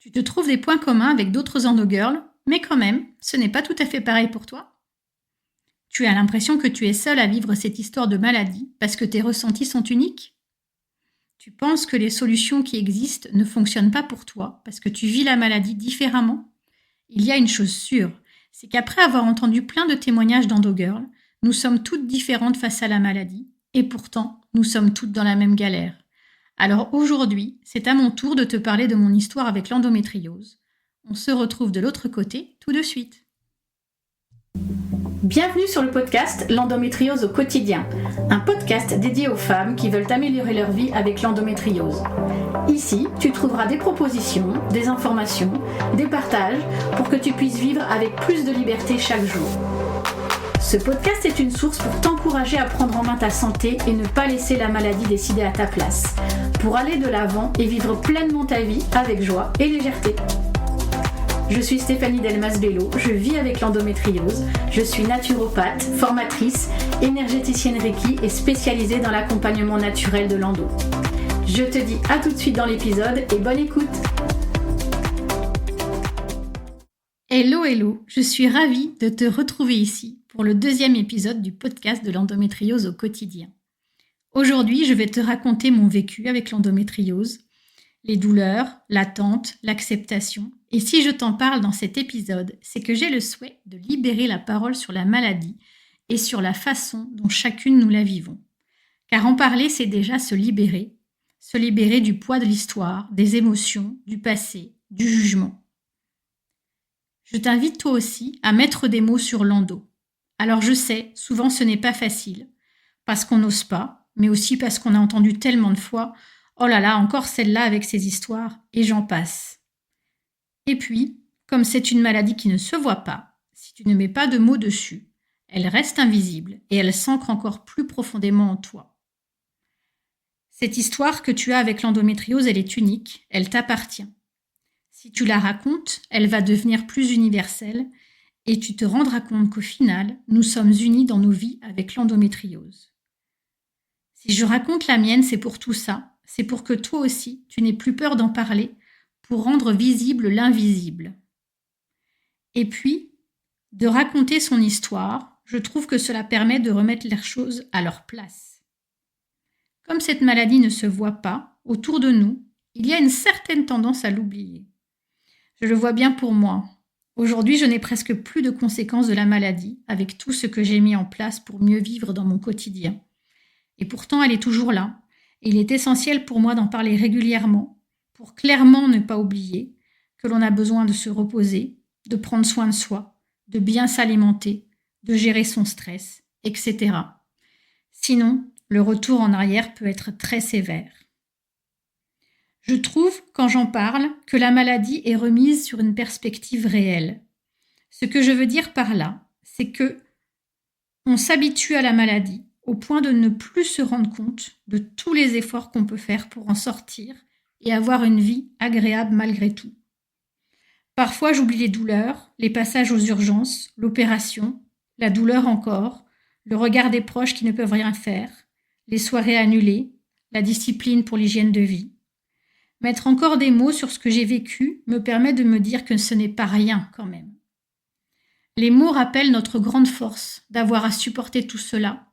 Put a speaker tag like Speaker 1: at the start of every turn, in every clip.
Speaker 1: Tu te trouves des points communs avec d'autres endogirls, mais quand même, ce n'est pas tout à fait pareil pour toi. Tu as l'impression que tu es seule à vivre cette histoire de maladie parce que tes ressentis sont uniques. Tu penses que les solutions qui existent ne fonctionnent pas pour toi parce que tu vis la maladie différemment. Il y a une chose sûre, c'est qu'après avoir entendu plein de témoignages d'endogirls, nous sommes toutes différentes face à la maladie, et pourtant, nous sommes toutes dans la même galère. Alors aujourd'hui, c'est à mon tour de te parler de mon histoire avec l'endométriose. On se retrouve de l'autre côté tout de suite. Bienvenue sur le podcast L'endométriose au quotidien, un podcast dédié aux femmes qui veulent améliorer leur vie avec l'endométriose. Ici, tu trouveras des propositions, des informations, des partages pour que tu puisses vivre avec plus de liberté chaque jour. Ce podcast est une source pour t'encourager à prendre en main ta santé et ne pas laisser la maladie décider à ta place, pour aller de l'avant et vivre pleinement ta vie avec joie et légèreté. Je suis Stéphanie Delmas-Bello, je vis avec l'endométriose, je suis naturopathe, formatrice, énergéticienne Reiki et spécialisée dans l'accompagnement naturel de l'endo. Je te dis à tout de suite dans l'épisode et bonne écoute. Hello, je suis ravie de te retrouver ici pour le deuxième épisode du podcast de l'endométriose au quotidien. Aujourd'hui, je vais te raconter mon vécu avec l'endométriose, les douleurs, l'attente, l'acceptation. Et si je t'en parle dans cet épisode, c'est que j'ai le souhait de libérer la parole sur la maladie et sur la façon dont chacune nous la vivons. Car en parler, c'est déjà se libérer du poids de l'histoire, des émotions, du passé, du jugement. Je t'invite toi aussi à mettre des mots sur l'endo. Alors je sais, souvent ce n'est pas facile, parce qu'on n'ose pas, mais aussi parce qu'on a entendu tellement de fois « Oh là là, encore celle-là avec ses histoires » et j'en passe. Et puis, comme c'est une maladie qui ne se voit pas, si tu ne mets pas de mots dessus, elle reste invisible et elle s'ancre encore plus profondément en toi. Cette histoire que tu as avec l'endométriose, elle est unique, elle t'appartient. Si tu la racontes, elle va devenir plus universelle et tu te rendras compte qu'au final, nous sommes unis dans nos vies avec l'endométriose. Si je raconte la mienne, c'est pour tout ça, c'est pour que toi aussi, tu n'aies plus peur d'en parler, pour rendre visible l'invisible. Et puis, de raconter son histoire, je trouve que cela permet de remettre les choses à leur place. Comme cette maladie ne se voit pas autour de nous, il y a une certaine tendance à l'oublier. Je le vois bien pour moi. Aujourd'hui, je n'ai presque plus de conséquences de la maladie avec tout ce que j'ai mis en place pour mieux vivre dans mon quotidien. Et pourtant, elle est toujours là. Et il est essentiel pour moi d'en parler régulièrement pour clairement ne pas oublier que l'on a besoin de se reposer, de prendre soin de soi, de bien s'alimenter, de gérer son stress, etc. Sinon, le retour en arrière peut être très sévère. Je trouve, quand j'en parle, que la maladie est remise sur une perspective réelle. Ce que je veux dire par là, c'est que on s'habitue à la maladie au point de ne plus se rendre compte de tous les efforts qu'on peut faire pour en sortir et avoir une vie agréable malgré tout. Parfois, j'oublie les douleurs, les passages aux urgences, l'opération, la douleur encore, le regard des proches qui ne peuvent rien faire, les soirées annulées, la discipline pour l'hygiène de vie. Mettre encore des mots sur ce que j'ai vécu me permet de me dire que ce n'est pas rien quand même. Les mots rappellent notre grande force d'avoir à supporter tout cela.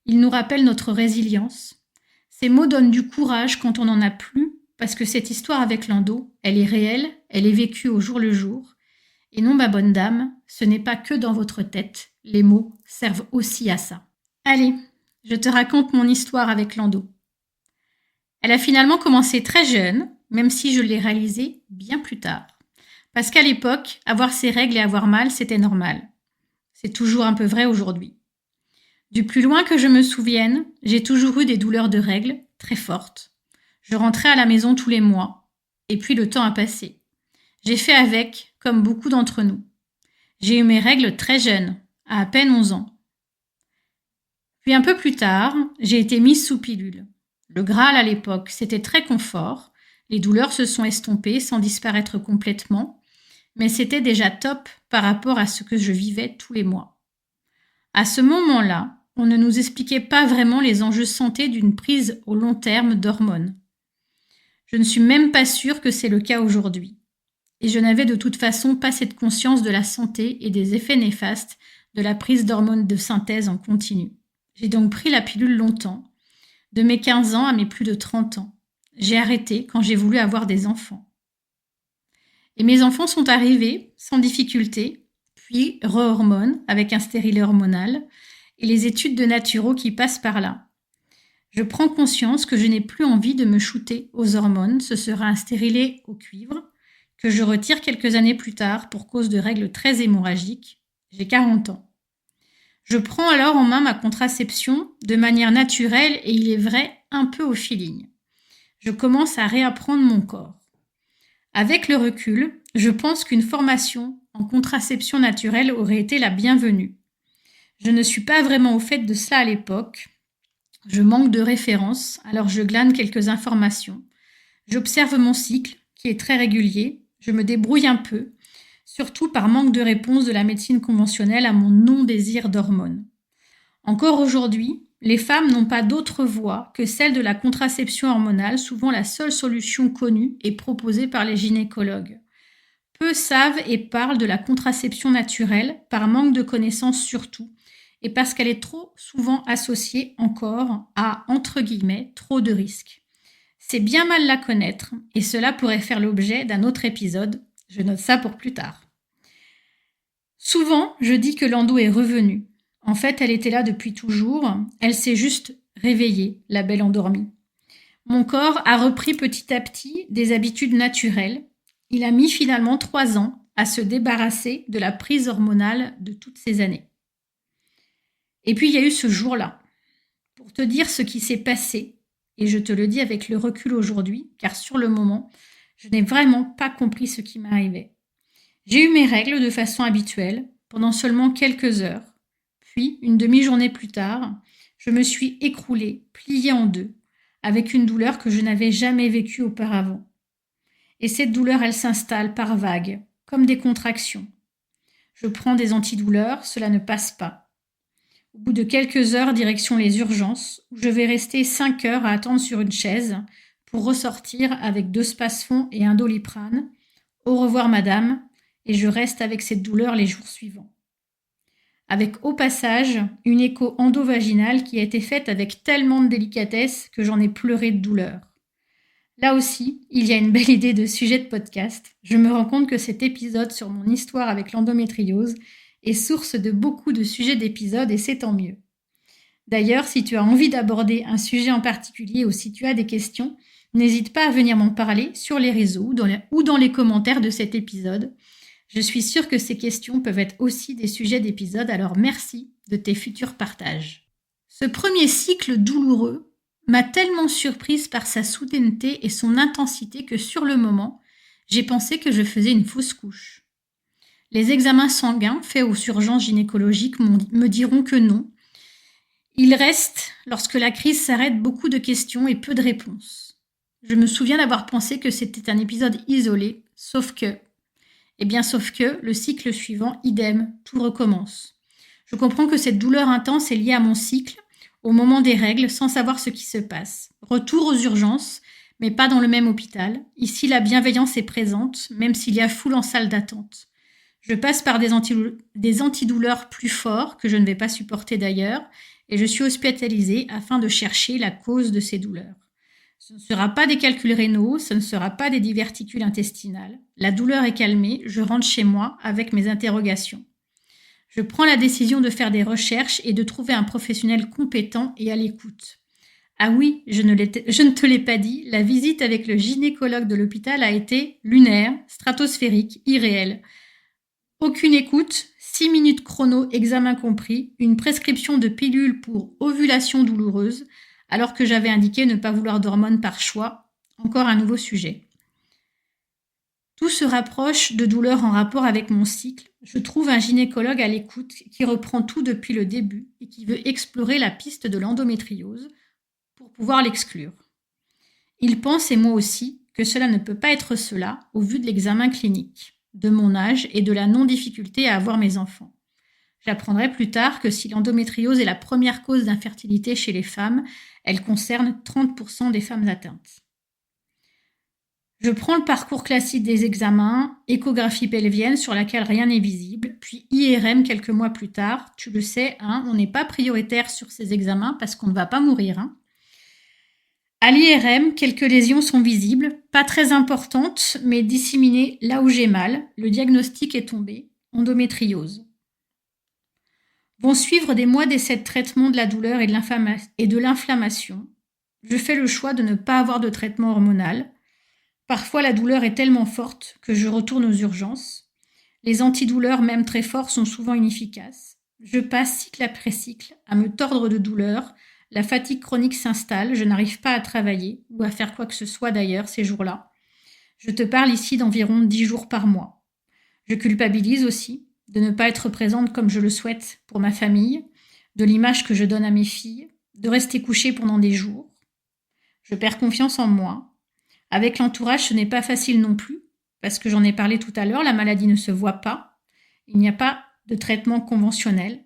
Speaker 1: Ils nous rappellent notre résilience. Ces mots donnent du courage quand on n'en a plus, parce que cette histoire avec l'endo, elle est réelle, elle est vécue au jour le jour. Et non, ma bonne dame, ce n'est pas que dans votre tête. Les mots servent aussi à ça. Allez, je te raconte mon histoire avec l'endo. Elle a finalement commencé très jeune, même si je l'ai réalisée bien plus tard. Parce qu'à l'époque, avoir ses règles et avoir mal, c'était normal. C'est toujours un peu vrai aujourd'hui. Du plus loin que je me souvienne, j'ai toujours eu des douleurs de règles très fortes. Je rentrais à la maison tous les mois, et puis le temps a passé. J'ai fait avec, comme beaucoup d'entre nous. J'ai eu mes règles très jeune, à peine 11 ans. Puis un peu plus tard, j'ai été mise sous pilule. Le Graal à l'époque, c'était très confort. Les douleurs se sont estompées sans disparaître complètement, mais c'était déjà top par rapport à ce que je vivais tous les mois. À ce moment-là, on ne nous expliquait pas vraiment les enjeux santé d'une prise au long terme d'hormones. Je ne suis même pas sûre que c'est le cas aujourd'hui. et je n'avais de toute façon pas cette conscience de la santé et des effets néfastes de la prise d'hormones de synthèse en continu. J'ai donc pris la pilule longtemps, de mes 15 ans à mes plus de 30 ans. J'ai arrêté quand j'ai voulu avoir des enfants. Et mes enfants sont arrivés sans difficulté, puis re-hormones avec un stérilet hormonal et les études de naturo qui passent par là. Je prends conscience que je n'ai plus envie de me shooter aux hormones, ce sera un stérilet au cuivre que je retire quelques années plus tard pour cause de règles très hémorragiques. J'ai 40 ans. Je prends alors en main ma contraception de manière naturelle et il est vrai un peu au feeling. Je commence à réapprendre mon corps. Avec le recul, je pense qu'une formation en contraception naturelle aurait été la bienvenue. Je ne suis pas vraiment au fait de cela à l'époque. Je manque de références, alors je glane quelques informations. J'observe mon cycle, qui est très régulier. Je me débrouille un peu, surtout par manque de réponse de la médecine conventionnelle à mon non-désir d'hormones. Encore aujourd'hui, les femmes n'ont pas d'autre voie que celle de la contraception hormonale, souvent la seule solution connue et proposée par les gynécologues. Peu savent et parlent de la contraception naturelle, par manque de connaissances surtout, et parce qu'elle est trop souvent associée encore à, entre guillemets, trop de risques. C'est bien mal la connaître, et cela pourrait faire l'objet d'un autre épisode. Je note ça pour plus tard. Souvent, je dis que l'endo est revenue. En fait, elle était là depuis toujours. Elle s'est juste réveillée, la belle endormie. Mon corps a repris petit à petit des habitudes naturelles. Il a mis finalement 3 ans à se débarrasser de la prise hormonale de toutes ces années. Et puis, il y a eu ce jour-là. Pour te dire ce qui s'est passé, et je te le dis avec le recul aujourd'hui, car sur le moment, je n'ai vraiment pas compris ce qui m'arrivait. J'ai eu mes règles de façon habituelle, pendant seulement quelques heures. Puis, une demi-journée plus tard, je me suis écroulée, pliée en deux, avec une douleur que je n'avais jamais vécue auparavant. Et cette douleur, elle s'installe par vagues, comme des contractions. Je prends des antidouleurs, cela ne passe pas. Au bout de quelques heures, direction les urgences, où je vais rester 5 heures à attendre sur une chaise pour ressortir avec 2 Spasfon et un Doliprane. Au revoir madame, et je reste avec cette douleur les jours suivants. Avec au passage une écho endovaginale qui a été faite avec tellement de délicatesse que j'en ai pleuré de douleur. Là aussi, il y a une belle idée de sujet de podcast. Je me rends compte que cet épisode sur mon histoire avec l'endométriose est source de beaucoup de sujets d'épisodes et c'est tant mieux. D'ailleurs, si tu as envie d'aborder un sujet en particulier ou si tu as des questions, n'hésite pas à venir m'en parler sur les réseaux ou dans les commentaires de cet épisode. Je suis sûre que ces questions peuvent être aussi des sujets d'épisodes, alors merci de tes futurs partages. Ce premier cycle douloureux m'a tellement surprise par sa soudaineté et son intensité que sur le moment, j'ai pensé que je faisais une fausse couche. Les examens sanguins faits aux urgences gynécologiques me diront que non. Il reste, lorsque la crise s'arrête, beaucoup de questions et peu de réponses. Je me souviens d'avoir pensé que c'était un épisode isolé, sauf que, le cycle suivant, idem, tout recommence. Je comprends que cette douleur intense est liée à mon cycle, au moment des règles, sans savoir ce qui se passe. Retour aux urgences, mais pas dans le même hôpital. Ici, la bienveillance est présente, même s'il y a foule en salle d'attente. Je passe par des antidouleurs plus forts, que je ne vais pas supporter d'ailleurs, et je suis hospitalisée afin de chercher la cause de ces douleurs. Ce ne sera pas des calculs rénaux, ce ne sera pas des diverticules intestinales. La douleur est calmée, je rentre chez moi avec mes interrogations. Je prends la décision de faire des recherches et de trouver un professionnel compétent et à l'écoute. Ah oui, je ne te l'ai pas dit, la visite avec le gynécologue de l'hôpital a été lunaire, stratosphérique, irréelle. Aucune écoute, 6 minutes chrono, examen compris, une prescription de pilules pour ovulation douloureuse, alors que j'avais indiqué ne pas vouloir d'hormones par choix. Encore un nouveau sujet. Tout se rapproche de douleurs en rapport avec mon cycle. Je trouve un gynécologue à l'écoute qui reprend tout depuis le début et qui veut explorer la piste de l'endométriose pour pouvoir l'exclure. Il pense, et moi aussi, que cela ne peut pas être cela au vu de l'examen clinique, de mon âge et de la non-difficulté à avoir mes enfants. J'apprendrai plus tard que si l'endométriose est la première cause d'infertilité chez les femmes, elle concerne 30% des femmes atteintes. Je prends le parcours classique des examens, échographie pelvienne sur laquelle rien n'est visible, puis IRM quelques mois plus tard. Tu le sais, hein, on n'est pas prioritaire sur ces examens parce qu'on ne va pas mourir. Hein. À l'IRM, quelques lésions sont visibles, pas très importantes, mais disséminées là où j'ai mal. Le diagnostic est tombé, endométriose. Vont suivre des mois d'essais de traitement de la douleur et de l'inflammation. Je fais le choix de ne pas avoir de traitement hormonal. Parfois, la douleur est tellement forte que je retourne aux urgences. Les antidouleurs, même très forts, sont souvent inefficaces. Je passe cycle après cycle à me tordre de douleur. La fatigue chronique s'installe, je n'arrive pas à travailler ou à faire quoi que ce soit d'ailleurs ces jours-là. Je te parle ici d'environ 10 jours par mois. Je culpabilise aussi de ne pas être présente comme je le souhaite pour ma famille, de l'image que je donne à mes filles, de rester couchée pendant des jours. Je perds confiance en moi. Avec l'entourage, ce n'est pas facile non plus, parce que j'en ai parlé tout à l'heure, la maladie ne se voit pas. Il n'y a pas de traitement conventionnel.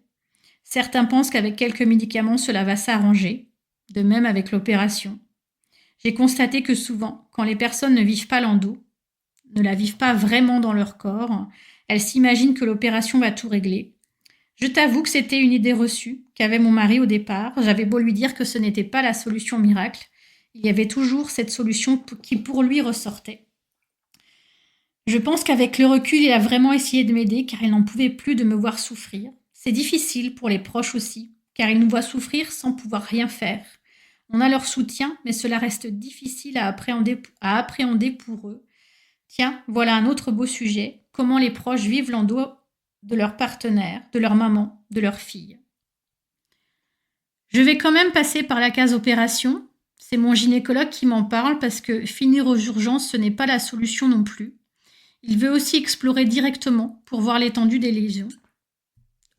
Speaker 1: Certains pensent qu'avec quelques médicaments, cela va s'arranger, de même avec l'opération. J'ai constaté que souvent, quand les personnes ne vivent pas l'endo, ne la vivent pas vraiment dans leur corps, elles s'imaginent que l'opération va tout régler. Je t'avoue que c'était une idée reçue qu'avait mon mari au départ. J'avais beau lui dire que ce n'était pas la solution miracle. Il y avait toujours cette solution qui pour lui ressortait. Je pense qu'avec le recul, il a vraiment essayé de m'aider car il n'en pouvait plus de me voir souffrir. C'est difficile pour les proches aussi, car ils nous voient souffrir sans pouvoir rien faire. On a leur soutien, mais cela reste difficile à appréhender pour eux. Tiens, voilà un autre beau sujet. Comment les proches vivent l'endo de leur partenaire, de leur maman, de leur fille. Je vais quand même passer par la case opération. C'est mon gynécologue qui m'en parle parce que finir aux urgences, ce n'est pas la solution non plus. Il veut aussi explorer directement pour voir l'étendue des lésions.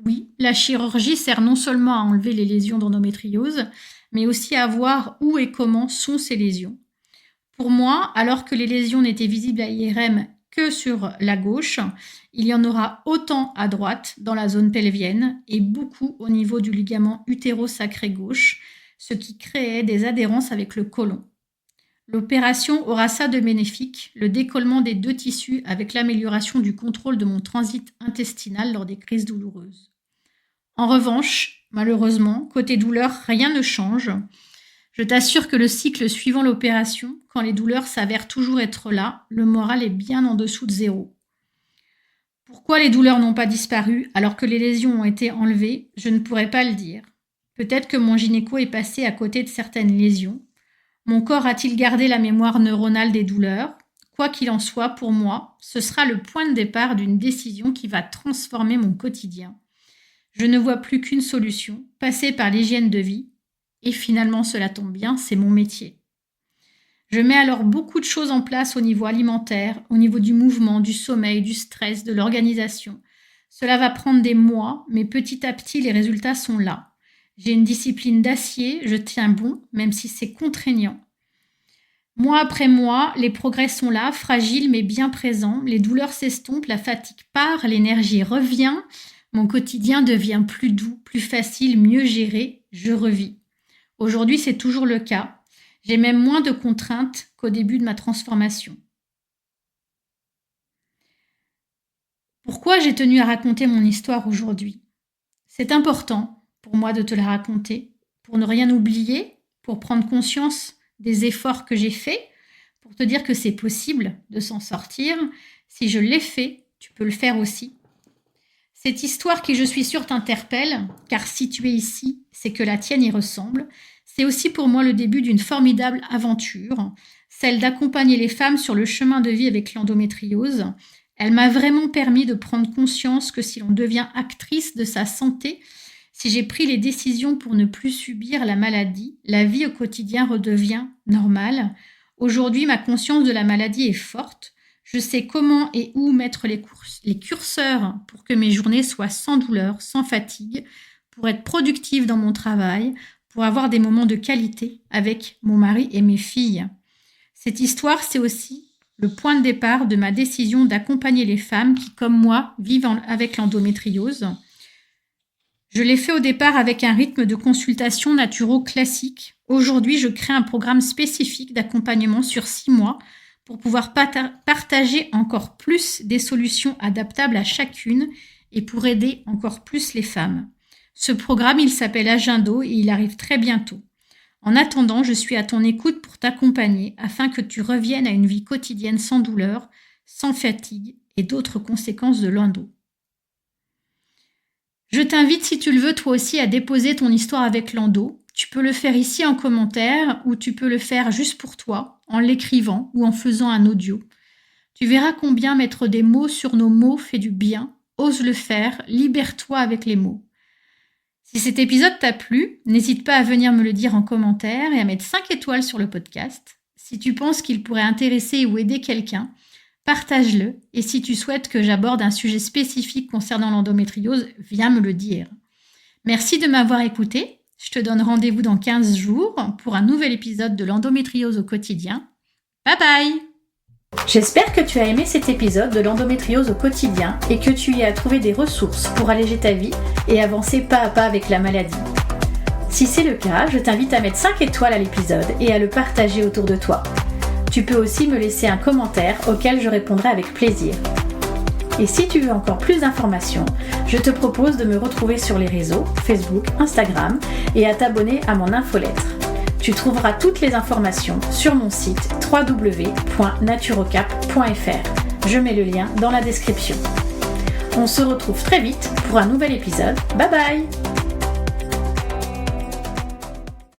Speaker 1: Oui, la chirurgie sert non seulement à enlever les lésions d'endométriose, mais aussi à voir où et comment sont ces lésions. Pour moi, alors que les lésions n'étaient visibles à IRM que sur la gauche, il y en aura autant à droite dans la zone pelvienne et beaucoup au niveau du ligament utéro-sacré gauche, ce qui créait des adhérences avec le côlon. L'opération aura ça de bénéfique, le décollement des deux tissus avec l'amélioration du contrôle de mon transit intestinal lors des crises douloureuses. En revanche, malheureusement, côté douleur, rien ne change. Je t'assure que le cycle suivant l'opération, quand les douleurs s'avèrent toujours être là, le moral est bien en dessous de zéro. Pourquoi les douleurs n'ont pas disparu alors que les lésions ont été enlevées, je ne pourrais pas le dire. Peut-être que mon gynéco est passé à côté de certaines lésions. Mon corps a-t-il gardé la mémoire neuronale des douleurs ? Quoi qu'il en soit, pour moi, ce sera le point de départ d'une décision qui va transformer mon quotidien. Je ne vois plus qu'une solution, passer par l'hygiène de vie. Et finalement, cela tombe bien, c'est mon métier. Je mets alors beaucoup de choses en place au niveau alimentaire, au niveau du mouvement, du sommeil, du stress, de l'organisation. Cela va prendre des mois, mais petit à petit, les résultats sont là. J'ai une discipline d'acier, je tiens bon, même si c'est contraignant. Mois après mois, les progrès sont là, fragiles mais bien présents. Les douleurs s'estompent, la fatigue part, l'énergie revient. Mon quotidien devient plus doux, plus facile, mieux géré. Je revis. Aujourd'hui, c'est toujours le cas. J'ai même moins de contraintes qu'au début de ma transformation. Pourquoi j'ai tenu à raconter mon histoire aujourd'hui ? C'est important pour moi de te la raconter, pour ne rien oublier, pour prendre conscience des efforts que j'ai faits, pour te dire que c'est possible de s'en sortir. Si je l'ai fait, tu peux le faire aussi. Cette histoire qui, je suis sûre, t'interpelle, car si tu es ici, c'est que la tienne y ressemble. C'est aussi pour moi le début d'une formidable aventure, celle d'accompagner les femmes sur le chemin de vie avec l'endométriose. Elle m'a vraiment permis de prendre conscience que si l'on devient actrice de sa santé, si j'ai pris les décisions pour ne plus subir la maladie, la vie au quotidien redevient normale. Aujourd'hui, ma conscience de la maladie est forte. Je sais comment et où mettre les curseurs pour que mes journées soient sans douleur, sans fatigue, pour être productive dans mon travail, pour avoir des moments de qualité avec mon mari et mes filles. Cette histoire, c'est aussi le point de départ de ma décision d'accompagner les femmes qui, comme moi, vivent avec l'endométriose. Je l'ai fait au départ avec un rythme de consultation naturo classique. Aujourd'hui, je crée un programme spécifique d'accompagnement sur 6 mois pour pouvoir partager encore plus des solutions adaptables à chacune et pour aider encore plus les femmes. Ce programme, il s'appelle Agendo et il arrive très bientôt. En attendant, je suis à ton écoute pour t'accompagner afin que tu reviennes à une vie quotidienne sans douleur, sans fatigue et d'autres conséquences de l'endo. Je t'invite, si tu le veux, toi aussi, à déposer ton histoire avec l'endo. Tu peux le faire ici en commentaire ou tu peux le faire juste pour toi, en l'écrivant ou en faisant un audio. Tu verras combien mettre des mots sur nos mots fait du bien. Ose le faire, libère-toi avec les mots. Si cet épisode t'a plu, n'hésite pas à venir me le dire en commentaire et à mettre 5 étoiles sur le podcast. Si tu penses qu'il pourrait intéresser ou aider quelqu'un, partage-le. Et si tu souhaites que j'aborde un sujet spécifique concernant l'endométriose, viens me le dire. Merci de m'avoir écouté. Je te donne rendez-vous dans 15 jours pour un nouvel épisode de l'endométriose au quotidien. Bye bye! J'espère que tu as aimé cet épisode de l'endométriose au quotidien et que tu y as trouvé des ressources pour alléger ta vie et avancer pas à pas avec la maladie. Si c'est le cas, je t'invite à mettre 5 étoiles à l'épisode et à le partager autour de toi. Tu peux aussi me laisser un commentaire auquel je répondrai avec plaisir. Et si tu veux encore plus d'informations, je te propose de me retrouver sur les réseaux, Facebook, Instagram et à t'abonner à mon infolettre. Tu trouveras toutes les informations sur mon site www.naturocap.fr. Je mets le lien dans la description. On se retrouve très vite pour un nouvel épisode. Bye bye!